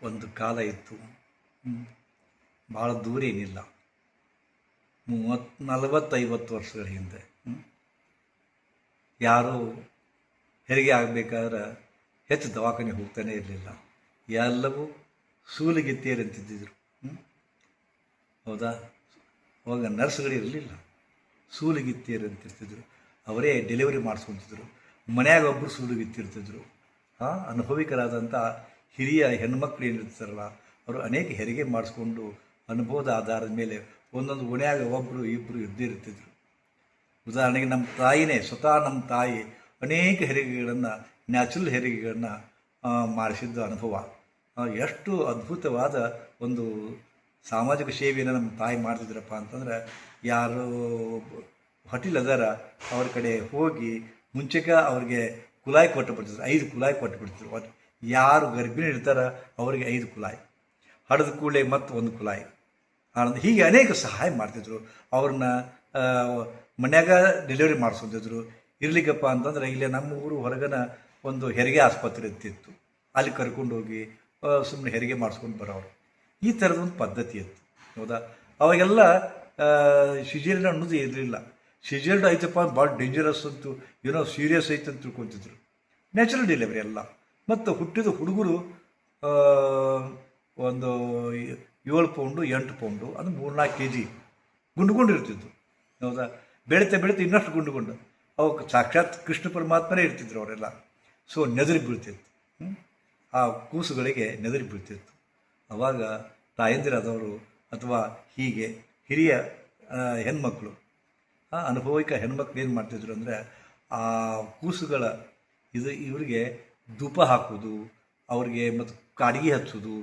ಒಂದು ಕಾಲ ಇತ್ತು. ಭಾಳ ದೂರ ಏನಿಲ್ಲ, 40-50 ವರ್ಷಗಳ ಹಿಂದೆ. ಯಾರು ಹೆರಿಗೆ ಆಗಬೇಕಾದ್ರೆ ಹೆಚ್ಚು ದವಾಖಾನೆ ಹೋಗ್ತಾನೆ ಇರಲಿಲ್ಲ. ಎಲ್ಲವೂ ಸೂಲಿಗಿತ್ತಿಯರಂತಿದ್ದರು. ಹೌದಾ? ಅವಾಗ ನರ್ಸ್ಗಳು ಇರಲಿಲ್ಲ, ಸೂಲಿಗಿತ್ತಿಯರಂತಿರ್ತಿದ್ರು. ಅವರೇ ಡೆಲಿವರಿ ಮಾಡಿಸ್ಕೊತಿದ್ರು. ಮನ್ಯಾಗ ಒಬ್ಬರು ಸೂಲಿಗಿತ್ತಿರ್ತಿದ್ರು. ಅನುಭವಿಕರಾದಂಥ ಹಿರಿಯ ಹೆಣ್ಮಕ್ಳು ಏನಿರ್ತಾರಲ್ಲ, ಅವರು ಅನೇಕ ಹೆರಿಗೆ ಮಾಡಿಸ್ಕೊಂಡು ಅನುಭವದ ಆಧಾರದ ಮೇಲೆ ಒಂದೊಂದು ಓಣ್ಯಾಗ ಒಬ್ಬರು ಇಬ್ಬರು ಇದ್ದೇ ಇರ್ತಿದ್ರು. ಉದಾಹರಣೆಗೆ ನಮ್ಮ ತಾಯಿನೇ, ಸ್ವತಃ ನಮ್ಮ ತಾಯಿ ಅನೇಕ ಹೆರಿಗೆಗಳನ್ನು, ನ್ಯಾಚುರಲ್ ಹೆರಿಗೆಗಳನ್ನು ಮಾಡಿಸಿದ್ದ ಅನುಭವ. ಎಷ್ಟು ಅದ್ಭುತವಾದ ಒಂದು ಸಾಮಾಜಿಕ ಸೇವೆಯನ್ನು ನಮ್ಮ ತಾಯಿ ಮಾಡ್ತಿದ್ರಪ್ಪ ಅಂತಂದ್ರೆ, ಯಾರು ಹೋಟೆಲ್ ಅದಾರ ಅವ್ರ ಕಡೆ ಹೋಗಿ ಮುಂಚೆಗೆ ಅವ್ರಿಗೆ ಕುಲಾಯಿ ಕೊಟ್ಟು ಬಿಡ್ತಿದ್ರು, 5 ಕುಲಾಯಿ ಕೊಟ್ಟು ಬಿಡ್ತಿದ್ರು. ಯಾರು ಗರ್ಭಿಣಿ ಇರ್ತಾರ ಅವರಿಗೆ 5 ಕುಲಾಯಿ, ಹಡದ ಕೂಡಲೇ ಮತ್ತು 1 ಕುಲಾಯಿ. ಹೀಗೆ ಅನೇಕ ಸಹಾಯ ಮಾಡ್ತಿದ್ರು. ಅವ್ರನ್ನ ಮನ್ಯಾಗ ಡೆಲಿವರಿ ಮಾಡಿಸ್ಕೊತಿದ್ರು. ಇರ್ಲಿಕ್ಕಪ್ಪ ಅಂತಂದ್ರೆ ಇಲ್ಲೇ ನಮ್ಮ ಊರು ಹೊರಗನ ಒಂದು ಹೆರಿಗೆ ಆಸ್ಪತ್ರೆ ಇರ್ತಿತ್ತು, ಅಲ್ಲಿ ಕರ್ಕೊಂಡು ಹೋಗಿ ಸುಮ್ಮನೆ ಹೆರಿಗೆ ಮಾಡಿಸ್ಕೊಂಡು ಬರೋರು. ಈ ಥರದ ಒಂದು ಪದ್ಧತಿ ಇತ್ತು. ಹೌದಾ? ಅವಾಗೆಲ್ಲ ಸಿಜೇರಿಯನ್ ಅನ್ನೋದು ಇರಲಿಲ್ಲ. ಸಿಜೇರಿಯನ್ ಐತಪ್ಪ ಭಾಳ ಡೇಂಜರಸ್ ಅಂತೂ, ಏನೋ ಸೀರಿಯಸ್ ಐತೆ ಅಂತ ತಿಳ್ಕೊತಿದ್ರು. ನ್ಯಾಚುರಲ್ ಡೆಲಿವರಿ ಎಲ್ಲ. ಮತ್ತು ಹುಟ್ಟಿದ ಹುಡುಗರು ಒಂದು 7 ಪೌಂಡು 8 ಪೌಂಡು, ಅದು 3-4 kg ಗುಂಡು ಇರ್ತಿದ್ದು. ಹೌದಾ? ಬೆಳೀತಾ ಇನ್ನಷ್ಟು ಗುಂಡು ಅವಕ್ಕೆ ಸಾಕ್ಷಾತ್ ಕೃಷ್ಣ ಪರಮಾತ್ಮನೇ ಇರ್ತಿದ್ರು ಅವರೆಲ್ಲ. ಸೊ ನೆದರಿ ಬೀಳ್ತಿತ್ತು, ಆ ಕೂಸುಗಳಿಗೆ ನೆದರಿ ಬೀಳ್ತಿತ್ತು. ಆವಾಗ ತಾಯಂದಿರಾದವರು ಅಥವಾ ಹೀಗೆ ಹಿರಿಯ ಹೆಣ್ಮಕ್ಳು, ಅನುಭವಿಕ ಹೆಣ್ಮಕ್ಳು ಏನು ಮಾಡ್ತಿದ್ರು ಅಂದರೆ, ಆ ಕೂಸುಗಳ ಇವರಿಗೆ ಧೂಪ ಹಾಕೋದು, ಅವ್ರಿಗೆ ಮತ್ತು ಕಾಡಿಗೆ ಹಚ್ಚೋದು,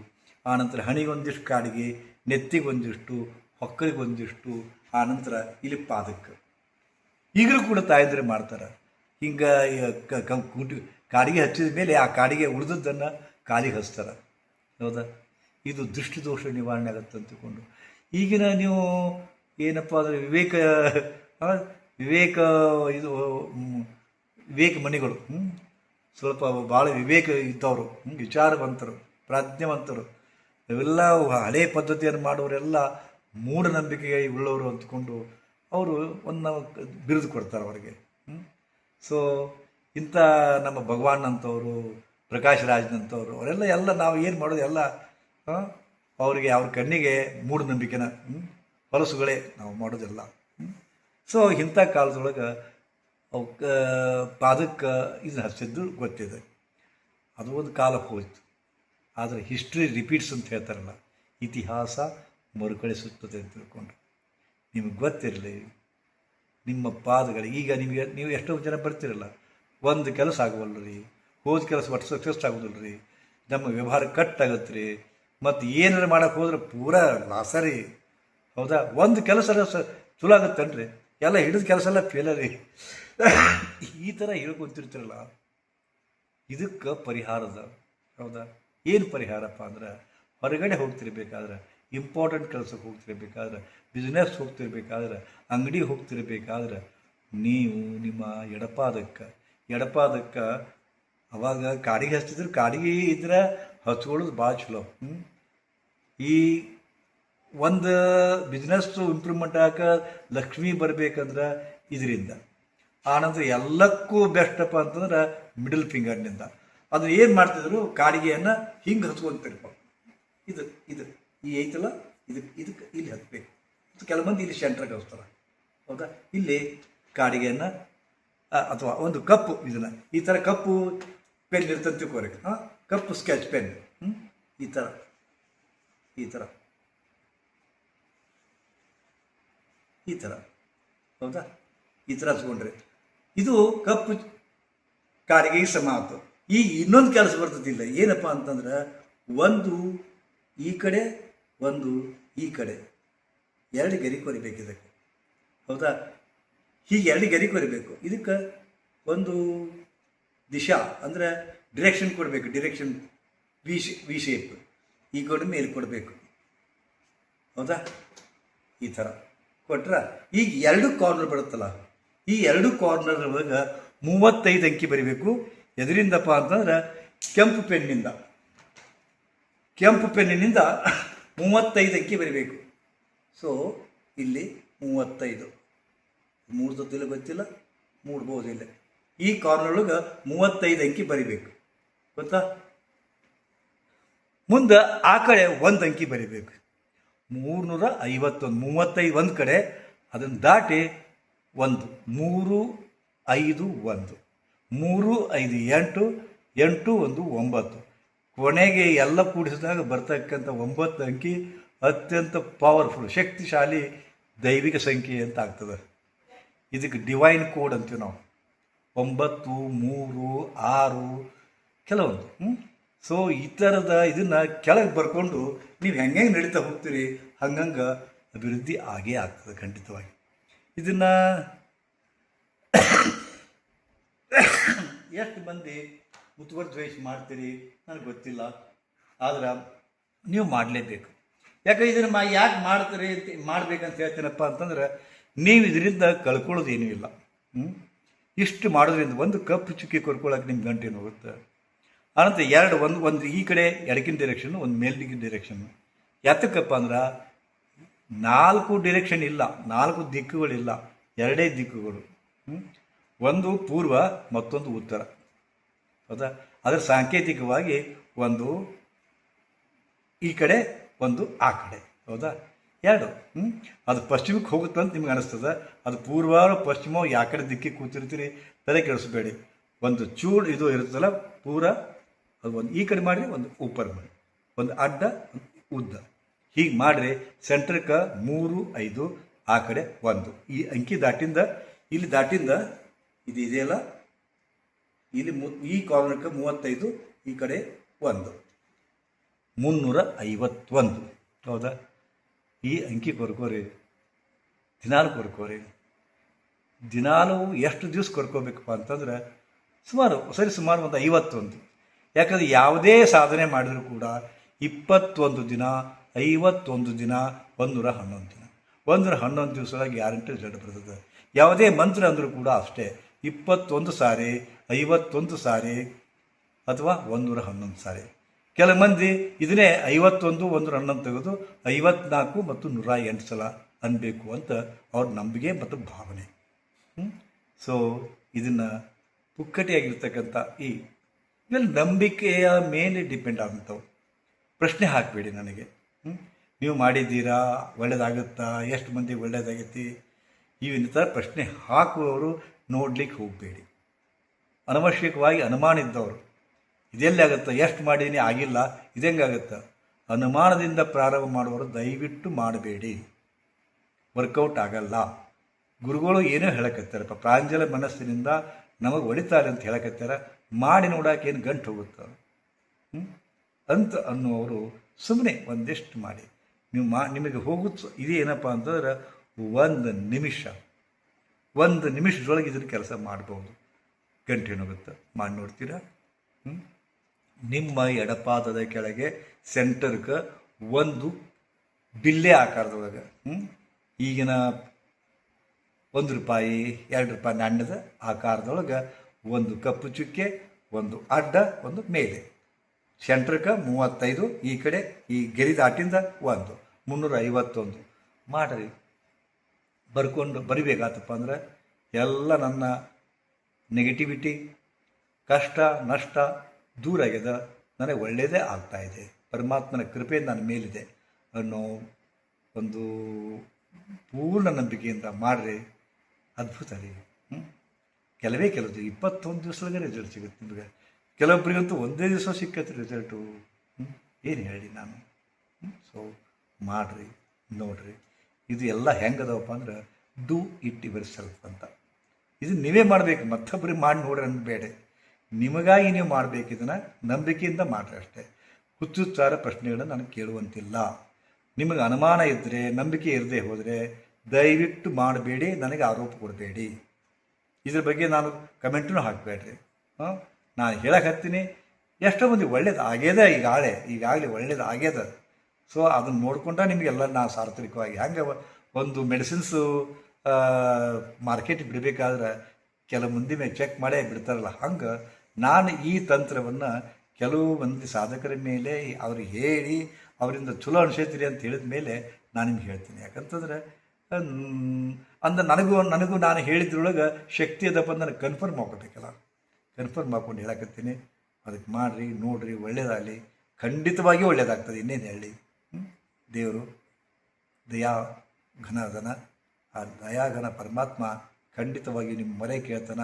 ಆನಂತರ ಹಣಿಗೊಂದಿಷ್ಟು ಕಾಡಿಗೆ, ನೆತ್ತಿಗೊಂದಿಷ್ಟು, ಹೊಕ್ಕಳಿಗೊಂದಿಷ್ಟು, ಆನಂತರ ಇಲ್ಲಿ ಪಾದಕ್ಕೆ. ಈಗಲೂ ಕೂಡ ತಾಯಂದ್ರೆ ಮಾಡ್ತಾರೆ. ಹಿಂಗೆ ಕಾಡಿಗೆ ಹಚ್ಚಿದ ಮೇಲೆ ಆ ಕಾಡಿಗೆ ಉಳಿದದ್ದನ್ನು ಕಾಲಿಗೆ ಹಚ್ತಾರೆ. ಹೌದಾ? ಇದು ದೃಷ್ಟಿದೋಷ ನಿವಾರಣೆ ಆಗುತ್ತೆ ಅಂತಕೊಂಡು ಈಗಿನ ನೀವು ಏನಪ್ಪ ಅಂದರೆ ವಿವೇಕ ಮಣಿಗಳು, ಸ್ವಲ್ಪ ಭಾಳ ವಿವೇಕ ಇದ್ದವರು, ವಿಚಾರವಂತರು, ಪ್ರಾಜ್ಞವಂತರು, ಇವೆಲ್ಲ ಹಳೆಯ ಪದ್ಧತಿಯನ್ನು ಮಾಡೋರೆಲ್ಲ ಮೂಢನಂಬಿಕೆಗೆ ಉಳ್ಳವರು ಅಂದ್ಕೊಂಡು ಅವರು ಒಂದು ಬಿರುದು ಕೊಡ್ತಾರೆ ಅವರಿಗೆ. ಸೊ ಇಂಥ ನಮ್ಮ ಭಗವಾನ್ ಅಂತವರು, ಪ್ರಕಾಶ್ ರಾಜ್ನಂಥವ್ರು, ಅವರೆಲ್ಲ ನಾವು ಏನು ಮಾಡೋದು ಎಲ್ಲ ಅವರಿಗೆ, ಅವ್ರ ಕಣ್ಣಿಗೆ ಮೂಢನಂಬಿಕೆನ ಹೊಲಸುಗಳೇ ನಾವು ಮಾಡೋದೆಲ್ಲ. ಸೊ ಇಂಥ ಕಾಲದೊಳಗೆ ಅವಕ್ಕೆ ಪಾದಕ್ಕೆ ಇದನ್ನು ಹಚ್ಚಿದ್ದು ಗೊತ್ತಿದೆ. ಅದು ಒಂದು ಕಾಲ ಹೋಯ್ತು. ಆದರೆ ಹಿಸ್ಟ್ರಿ ರಿಪೀಟ್ಸ್ ಅಂತ ಹೇಳ್ತಾರಲ್ಲ, ಇತಿಹಾಸ ಮರುಕಳಿಸುತ್ತದೆ ಅಂತ ತಿಳ್ಕೊಂಡು ನಿಮಗೆ ಗೊತ್ತಿರಲಿ. ನಿಮ್ಮ ಪಾದಗಳಿಗೆ ಈಗ ನೀವು ಎಷ್ಟೋ ಜನ ಬರ್ತಿರಲ್ಲ, ಒಂದು ಕೆಲಸ ಆಗೋವಲ್ಲ ರೀ, ಹೋದ ಕೆಲಸ ಒಟ್ಟು ಸಕ್ಸಸ್ ಆಗೋದಿಲ್ಲ ರೀ, ನಮ್ಮ ವ್ಯವಹಾರ ಕಟ್ ಆಗತ್ತೆ ರೀ, ಮತ್ತು ಏನಾರು ಮಾಡೋಕ್ಕೆ ಹೋದ್ರೆ ಪೂರಾ ಲಾಸ ರೀ. ಹೌದಾ? ಒಂದು ಕೆಲಸ ಚಲೋ ಆಗತ್ತನ್ರಿ, ಎಲ್ಲ ಹಿಡಿದ ಕೆಲಸ ಎಲ್ಲ ಫೇಲ ರೀ, ಈ ಥರ ಹೇಳ್ಕೊತಿರ್ತಿರಲ್ಲ. ಇದಕ್ಕೆ ಪರಿಹಾರದ. ಹೌದಾ? ಏನು ಪರಿಹಾರಪ್ಪ ಅಂದ್ರೆ, ಹೊರಗಡೆ ಹೋಗ್ತಿರ್ಬೇಕಾದ್ರೆ, ಇಂಪಾರ್ಟೆಂಟ್ ಕೆಲಸಕ್ಕೆ ಹೋಗ್ತಿರ್ಬೇಕಾದ್ರೆ, ಬಿಸ್ನೆಸ್ ಹೋಗ್ತಿರ್ಬೇಕಾದ್ರೆ, ಅಂಗಡಿ ಹೋಗ್ತಿರ್ಬೇಕಾದ್ರೆ, ನೀವು ನಿಮ್ಮ ಎಡಪಾದಕ್ಕೆ ಅವಾಗ ಕಾಡಿಗೆ ಹಚ್ತಿದ್ರು. ಕಾಡಿಗೆ ಇದ್ರೆ ಹಚ್ಕೊಳ್ಳೋದು ಭಾಳ ಚಲೋ. ಈ ಒಂದು ಬಿಸ್ನೆಸ್ಸು ಇಂಪ್ರೂವ್ಮೆಂಟ್ ಆಗ ಲಕ್ಷ್ಮಿ ಬರಬೇಕಂದ್ರೆ ಇದರಿಂದ. ಆನಂತರ ಎಲ್ಲಕ್ಕೂ ಬೆಸ್ಟಪ್ಪ ಅಂತಂದ್ರೆ ಮಿಡಲ್ ಫಿಂಗರ್ನಿಂದ. ಅದನ್ನು ಏನು ಮಾಡ್ತಿದ್ರು, ಕಾಡಿಗೆಯನ್ನು ಹಿಂಗೆ ಹಚ್ಕೊಂತಿರ್ಬೇಕು. ಇದು ಈ ಐತಲ್ಲ, ಇದಕ್ಕೆ ಇಲ್ಲಿ ಹತ್ಬೇಕು. ಕೆಲವು ಮಂದಿ ಇಲ್ಲಿ ಸೆಂಟ್ರಾಗಿ ಹಚ್ತಾರೆ. ಹೌದಾ? ಇಲ್ಲಿ ಕಾಡಿಗೆಯನ್ನು ಅಥವಾ ಒಂದು ಕಪ್ಪು, ಇದನ್ನು ಈ ಥರ ಕಪ್ಪು ಪೆನ್ ಇರ್ತಂತ ತಿಳ್ಕೊಬೇಕು. ಕಪ್ಪು ಸ್ಕೆಚ್ ಪೆನ್, ಈ ಥರ ಹೌದಾ? ಈ ಥರ ಹಚ್ಕೊಂಡ್ರೆ ಇದು ಕಪ್ಪು ಕಾಡಿಗೆ ಸಮ ಆಯ್ತು. ಈಗ ಇನ್ನೊಂದು ಕೆಲಸ ಬರ್ತದಿಲ್ಲ. ಏನಪ್ಪ ಅಂತಂದ್ರೆ, ಒಂದು ಈ ಕಡೆ, ಒಂದು ಈ ಕಡೆ, 2 ಗೆರೆ ಕೊರಿಬೇಕು ಇದಕ್ಕೆ. ಹೌದಾ? ಹೀಗೆ 2 ಗೆರೆ ಕೊರಿಬೇಕು. ಇದಕ್ಕೆ ಒಂದು ದಿಶಾ ಅಂದರೆ ಡಿರೆಕ್ಷನ್ ಕೊಡಬೇಕು. ಡಿರೆಕ್ಷನ್ ವಿ ಶೇಪ್ ಈ ಕಡೆ ಮೇಲೆ ಕೊಡಬೇಕು. ಹೌದಾ? ಈ ಥರ ಕೊಟ್ರೆ ಈಗ 2 ಕಾರ್ನರ್ ಬರುತ್ತಲ್ಲ, ಈ 2 ಕಾರ್ನರ್ ಒಳಗೆ 35 ಅಂಕಿ ಬರಿಬೇಕು. ಎದರಿಂದಪ್ಪ ಅಂತಂದ್ರೆ ಕೆಂಪು ಪೆನ್ನಿಂದ ಕೆಂಪು ಪೆನ್ನಿನಿಂದ 35 ಅಂಕಿ ಬರೀಬೇಕು. ಸೊ ಇಲ್ಲಿ 35 ಮೂರು ಸತ್ತಿಲ್ಲ ಗೊತ್ತಿಲ್ಲ, ಮೂಡ್ಬೋದು ಇಲ್ಲ. ಈ ಕಾರ್ನೊಳಗೆ 35 ಅಂಕಿ ಬರಿಬೇಕು ಗೊತ್ತಾ. ಮುಂದೆ ಆ ಕಡೆ 1 ಅಂಕಿ ಬರಿಬೇಕು. 351 35 ಒಂದು ಕಡೆ, ಅದನ್ನು ದಾಟಿ 1 3 5 1 3 5 8 8 1 9. ಕೊನೆಗೆ ಎಲ್ಲ ಕೂಡಿಸಿದಾಗ ಬರ್ತಕ್ಕಂಥ 9 ಅಂಕಿ ಅತ್ಯಂತ ಪವರ್ಫುಲ್, ಶಕ್ತಿಶಾಲಿ ದೈವಿಕ ಸಂಖ್ಯೆ ಅಂತ ಆಗ್ತದೆ. ಇದಕ್ಕೆ ಡಿವೈನ್ ಕೋಡ್ ಅಂತೀವಿ ನಾವು. 9 3 6 ಕೆಲವೊಂದು. ಸೊ ಈ ಥರದ ಇದನ್ನು ಕೆಳಗೆ ಬರ್ಕೊಂಡು ನೀವು ಹೆಂಗೆ ನಡೀತಾ ಹೋಗ್ತೀರಿ ಹಂಗಂಗೆ ಅಭಿವೃದ್ಧಿ ಆಗೇ ಆಗ್ತದೆ ಖಂಡಿತವಾಗಿ. ಇದನ್ನು ಎಷ್ಟು ಮಂದಿ ಮುತುವರ್ಜಿ ಮಾಡ್ತೀರಿ ನನಗೆ ಗೊತ್ತಿಲ್ಲ, ಆದ್ರೆ ನೀವು ಮಾಡಲೇಬೇಕು. ಯಾಕೆ ಇದನ್ನು ಯಾಕೆ ಮಾಡ್ತೀರಿ ಮಾಡ್ಬೇಕಂತ ಹೇಳ್ತೀನಪ್ಪ ಅಂತಂದ್ರೆ, ನೀವು ಇದರಿಂದ ಕಳ್ಕೊಳ್ಳೋದು ಏನೂ ಇಲ್ಲ. ಇಷ್ಟು ಮಾಡೋದ್ರಿಂದ ಒಂದು ಕಪ್ಪು ಚುಕ್ಕಿ ಕೊರ್ಕೊಳ್ಳೋಕೆ ನಿಮ್ಮ ಗಂಟೆ ಹೋಗುತ್ತೆ. ಅನಂತರ ಎರಡು ಒಂದು ಈ ಕಡೆ ಎಡಕಿನ ಡೈರೆಕ್ಷನ್, ಒಂದು ಮೇಲ್ದಿಗಿನ ಡೈರೆಕ್ಷನ್. ಯಾತಕ್ಕಪ್ಪ ಅಂದ್ರೆ 4 ಡೈರೆಕ್ಷನ್ ಇಲ್ಲ, 4 ದಿಕ್ಕುಗಳಿಲ್ಲ, 2 ದಿಕ್ಕುಗಳು. ಒಂದು ಪೂರ್ವ, ಮತ್ತೊಂದು ಉತ್ತರ. ಹೌದಾ. ಅದರ ಸಾಂಕೇತಿಕವಾಗಿ ಒಂದು ಈ ಕಡೆ, ಒಂದು ಆ ಕಡೆ. ಹೌದಾ. 2 ಅದು ಪಶ್ಚಿಮಕ್ಕೆ ಹೋಗುತ್ತೆ ಅಂತ ನಿಮ್ಗೆ ಅನಿಸ್ತದೆ. ಅದು ಪೂರ್ವ ಪಶ್ಚಿಮ ಯಾವ ಕಡೆ ದಿಕ್ಕಿಗೆ ಕೂತಿರ್ತೀರಿ ತಲೆ ಕೆಡಿಸ್ಬೇಡಿ. ಒಂದು ಚೂರು ಇದು ಇರುತ್ತಲ್ಲ ಪೂರ, ಅದು ಒಂದು ಈ ಕಡೆ ಮಾಡಿರಿ, ಒಂದು ಉಪ್ಪರ್ ಮಾಡಿ, ಒಂದು ಅಡ್ಡ, ಒಂದು ಉದ್ದ. ಹೀಗೆ ಮಾಡಿರಿ ಸೆಂಟ್ರಕ್ಕೆ 3 5, ಆ ಕಡೆ 1. ಈ ಅಂಕಿ ದಾಟಿಂದ ಇಲ್ಲಿ ದಾಟಿಂದ ಇದು ಇದೆಯಲ್ಲ, ಇಲ್ಲಿ ಈ ಕಾರ್ನರ್ಗೆ 35, ಈ ಕಡೆ 1 351. ಹೌದಾ. ಈ ಅಂಕಿ ಕೊರ್ಕೋರಿ, ದಿನಾಲು ಕೊರ್ಕೋರಿ. ದಿನಾಲು ಎಷ್ಟು ದಿವಸ ಕೊರ್ಕೋಬೇಕಪ್ಪ ಅಂತಂದ್ರೆ ಸುಮಾರು ಒಂದು 51. ಯಾಕಂದರೆ ಯಾವುದೇ ಸಾಧನೆ ಮಾಡಿದರೂ ಕೂಡ 21 ದಿನ, 51 ದಿನ, 111 ದಿನ, 111 ದಿವಸದಾಗ ಗ್ಯಾರಂಟಿ ರಿಸಲ್ಟ್ ಬರ್ತದೆ. ಯಾವುದೇ ಮಂತ್ರ ಅಂದರೂ ಕೂಡ ಅಷ್ಟೇ, 21 ಸಾರಿ, 51 ಸಾರಿ, ಅಥವಾ 111 ಸಾರಿ. ಕೆಲ ಮಂದಿ ಇದನ್ನೇ 51 111 ತೆಗೆದು 54 ಮತ್ತು 108 ಸಲ ಅನ್ಬೇಕು ಅಂತ ಅವ್ರ ನಂಬಿಕೆ ಮತ್ತು ಭಾವನೆ. ಸೊ ಇದನ್ನು ಪುಕ್ಕಟೆಯಾಗಿರ್ತಕ್ಕಂಥ ಇವೆಲ್ಲ ನಂಬಿಕೆಯ ಮೇಲೆ ಡಿಪೆಂಡ್ ಆದಂಥವು. ಪ್ರಶ್ನೆ ಹಾಕಬೇಡಿ ನನಗೆ. ನೀವು ಮಾಡಿದ್ದೀರಾ, ಒಳ್ಳೇದಾಗುತ್ತಾ, ಎಷ್ಟು ಮಂದಿ ಒಳ್ಳೇದಾಗೈತಿ, ಇವಿನ ಥರ ಪ್ರಶ್ನೆ ಹಾಕುವವರು ನೋಡ್ಲಿಕ್ಕೆ ಹೋಗಬೇಡಿ. ಅನವಶ್ಯಕವಾಗಿ ಅನುಮಾನ ಇದ್ದವರು, ಇದೆಲ್ಲಿ ಆಗುತ್ತಾ, ಎಷ್ಟು ಮಾಡಿದ್ದೀನಿ ಆಗಿಲ್ಲ, ಇದೆಂಗಾಗುತ್ತಾ, ಅನುಮಾನದಿಂದ ಪ್ರಾರಂಭ ಮಾಡುವವರು ದಯವಿಟ್ಟು ಮಾಡಬೇಡಿ. ವರ್ಕೌಟ್ ಆಗಲ್ಲ. ಗುರುಗಳು ಏನೋ ಹೇಳಕತ್ತಾರಪ್ಪ, ಪ್ರಾಂಜಲ ಮನಸ್ಸಿನಿಂದ ನಮಗೆ ಹೊಡಿತಾರೆ ಅಂತ ಹೇಳಕತ್ತಾರ, ಮಾಡಿ ನೋಡೋಕೆ ಏನು ಗಂಟು ಹೋಗುತ್ತೆ ಅಂತ ಅನ್ನುವರು ಸುಮ್ಮನೆ ಒಂದಿಷ್ಟು ಮಾಡಿ. ನೀವು ನಿಮಗೆ ಹೋಗುತ್ತೆ ಇದೇನಪ್ಪ ಅಂತಂದ್ರೆ 1 ನಿಮಿಷದೊಳಗೆ ಇದನ್ನು ಕೆಲಸ ಮಾಡ್ಬೋದು. ಗಂಟೆ ಏನಾಗುತ್ತೆ ಮಾಡಿ ನೋಡ್ತೀರಾ. ನಿಮ್ಮ ಎಡಪಾದದ ಕೆಳಗೆ ಸೆಂಟರ್ಗೆ ಒಂದು ಬಿಲ್ಲೆ ಆಕಾರದೊಳಗೆ, ಈಗಿನ ₹1 ₹2 ನಾಣ್ಯದ ಆಕಾರದೊಳಗೆ ಒಂದು ಕಪ್ಪು ಚುಕ್ಕೆ, ಒಂದು ಅಡ್ಡ, ಒಂದು ಮೇಲೆ. ಸೆಂಟ್ರಕ್ಕೆ 35, ಈ ಕಡೆ ಈ ಗೆರಿ ದಾಟಿಂದ 1 351 ಮಾಡಿರಿ. ಬರ್ಕೊಂಡು ಬರಿಬೇಕಾತಪ್ಪ ಅಂದ್ರೆ ಎಲ್ಲ ನನ್ನ ನೆಗೆಟಿವಿಟಿ, ಕಷ್ಟ ನಷ್ಟ ದೂರ ಆಗ್ಯದ, ನನಗೆ ಒಳ್ಳೆಯದೇ ಆಗ್ತಾಯಿದೆ, ಪರಮಾತ್ಮನ ಕೃಪೆ ನನ್ನ ಮೇಲಿದೆ ಅನ್ನೋ ಒಂದು ಪೂರ್ಣ ನಂಬಿಕೆಯಿಂದ ಮಾಡಿರಿ. ಅದ್ಭುತ ರೀ. ಕೆಲವೇ 21 ದಿವಸದಾಗ ರಿಸಲ್ಟ್ ಸಿಗುತ್ತೆ ನಿಮಗೆ. ಕೆಲವೊಬ್ಬರಿಗಂತೂ ಒಂದೇ ದಿವಸ ಸಿಕ್ಕತ್ತೆ ರಿಸಲ್ಟು. ಏನು ಹೇಳಿ ನಾನು. ಸೊ ಮಾಡಿರಿ, ನೋಡಿರಿ. ಇದು ಎಲ್ಲ ಹೆಂಗದವಪ್ಪ ಅಂದ್ರೆ ಡೂ ಇಟ್ ಯುವರ್ ಸೆಲ್ಫ್ ಅಂತ. ಇದು ನೀವೇ ಮಾಡಬೇಕು, ಮತ್ತೊಬ್ಬರಿಗೆ ಮಾಡಿ ನೋಡ್ರಿ ಅನ್ಬೇಡ. ನಿಮಗಾಗಿ ನೀವು ಮಾಡಬೇಕು. ಇದನ್ನು ನಂಬಿಕೆಯಿಂದ ಮಾಡಿರಿ ಅಷ್ಟೇ. ಹುಚ್ಚುಚ್ಚಾರ ಪ್ರಶ್ನೆಗಳನ್ನು ನನಗೆ ಕೇಳುವಂತಿಲ್ಲ. ನಿಮಗೆ ಅನುಮಾನ ಇದ್ದರೆ, ನಂಬಿಕೆ ಇರದೆ ಹೋದರೆ ದಯವಿಟ್ಟು ಮಾಡಬೇಡಿ, ನನಗೆ ಆರೋಪ ಕೊಡಬೇಡಿ. ಇದ್ರ ಬಗ್ಗೆ ನಾನು ಕಮೆಂಟೂ ಹಾಕಬೇಡ್ರಿ. ನಾನು ಹೇಳಕ್ಕೆ ಹತ್ತೀನಿ, ಎಷ್ಟೋ ಮಂದಿ ಒಳ್ಳೇದು ಆಗ್ಯದ, ಈಗಾಗಲೇ ಒಳ್ಳೇದು ಆಗ್ಯದ. ಸೊ ಅದನ್ನು ನೋಡ್ಕೊಂಡ್ರೆ ನಿಮಗೆಲ್ಲ ನಾನು ಸಾರ್ವತ್ರಿಕವಾಗಿ ಹಂಗೆ ಒಂದು ಮೆಡಿಸಿನ್ಸು ಮಾರ್ಕೆಟಿಗೆ ಬಿಡಬೇಕಾದ್ರೆ ಕೆಲವು ಮಂದಿ ಮೇಲೆ ಚೆಕ್ ಮಾಡೇ ಬಿಡ್ತಾರಲ್ಲ, ಹಂಗೆ ನಾನು ಈ ತಂತ್ರವನ್ನು ಕೆಲವು ಮಂದಿ ಸಾಧಕರ ಮೇಲೆ ಅವ್ರಿಗೆ ಹೇಳಿ ಅವರಿಂದ ಚಲೋ ಅನಿಸೈತಿರಿ ಅಂತ ಹೇಳಿದ ಮೇಲೆ ನಾನು ನಿಮ್ಗೆ ಹೇಳ್ತೀನಿ. ಯಾಕಂತಂದ್ರೆ ನನಗೂ ನಾನು ಹೇಳಿದ್ರೊಳಗೆ ಶಕ್ತಿ ಅದಪ್ಪ ಅಂತ ನನಗೆ ಕನ್ಫರ್ಮ್ ಮಾಡ್ಕೋಬೇಕಲ್ಲ. ಕನ್ಫರ್ಮ್ ಮಾಡ್ಕೊಂಡು ಹೇಳಕತ್ತೀನಿ. ಅದಕ್ಕೆ ಮಾಡಿರಿ, ನೋಡಿರಿ, ಒಳ್ಳೇದಾಗಲಿ. ಖಂಡಿತವಾಗಿ ಒಳ್ಳೇದಾಗ್ತದೆ. ಇನ್ನೇನು ಹೇಳಿ. ದೇವರು ದಯಾ ಘನ ಅದನ. ಆ ದಯಾಘನ ಪರಮಾತ್ಮ ಖಂಡಿತವಾಗಿ ನಿಮ್ಮ ಮೊರೆ ಕೇಳ್ತಾನ,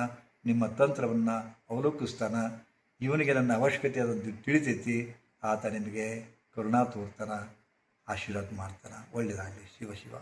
ನಿಮ್ಮ ತಂತ್ರವನ್ನು ಅವಲೋಕಿಸ್ತಾನ. ಇವನಿಗೆ ನನ್ನ ಅವಶ್ಯಕತೆ ಅದಂತ ತಿಳಿತೈತಿ. ಆತ ನಿಮಗೆ ಕರುಣಾ ತೋರ್ತಾನ, ಆಶೀರ್ವಾದ ಮಾಡ್ತಾನೆ. ಒಳ್ಳೆಯದಾಗಲಿ. ಶಿವ ಶಿವ.